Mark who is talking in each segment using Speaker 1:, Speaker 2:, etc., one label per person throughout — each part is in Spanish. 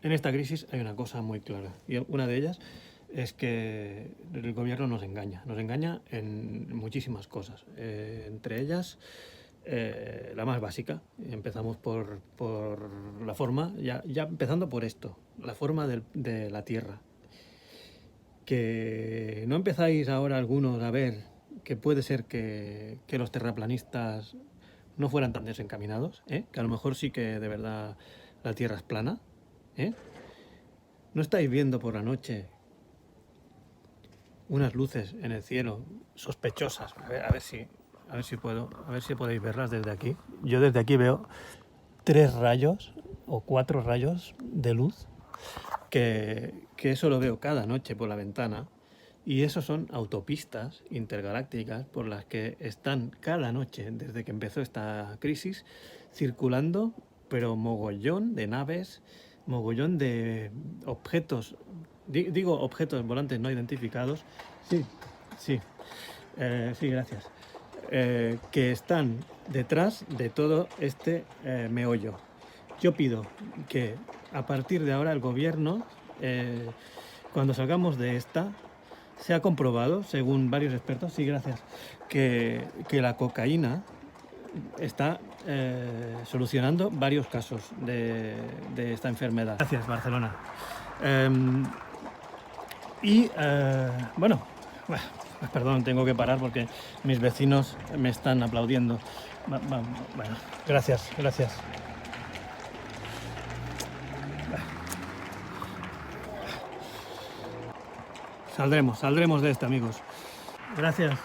Speaker 1: En esta crisis hay una cosa muy clara, y una de ellas es que el gobierno nos engaña en muchísimas cosas, entre ellas la más básica. Empezamos por la forma, ya empezando por esto, la forma de la Tierra. Que no empezáis ahora algunos a ver que puede ser que los terraplanistas no fueran tan desencaminados, que a lo mejor sí que de verdad la Tierra es plana. ¿No estáis viendo por la noche unas luces en el cielo sospechosas? A ver si podéis verlas desde aquí. Yo desde aquí veo 3 rayos o 4 rayos de luz que eso lo veo cada noche por la ventana, y eso son autopistas intergalácticas por las que están cada noche, desde que empezó esta crisis, circulando, pero mogollón de naves, mogollón de objetos, digo objetos volantes no identificados, sí, gracias, que están detrás de todo este meollo. Yo pido que a partir de ahora el gobierno, cuando salgamos de esta, se ha comprobado, según varios expertos, que la cocaína está solucionando varios casos de esta enfermedad. Gracias, Barcelona. Bueno, perdón, tengo que parar porque mis vecinos me están aplaudiendo. Bueno, gracias. Saldremos de esto, amigos. Gracias.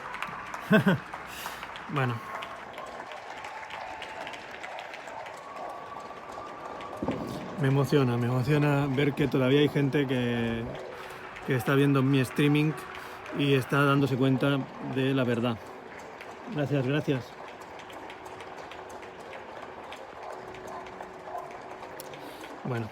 Speaker 1: Bueno. Me emociona ver que todavía hay gente que está viendo mi streaming y está dándose cuenta de la verdad. Gracias. Bueno.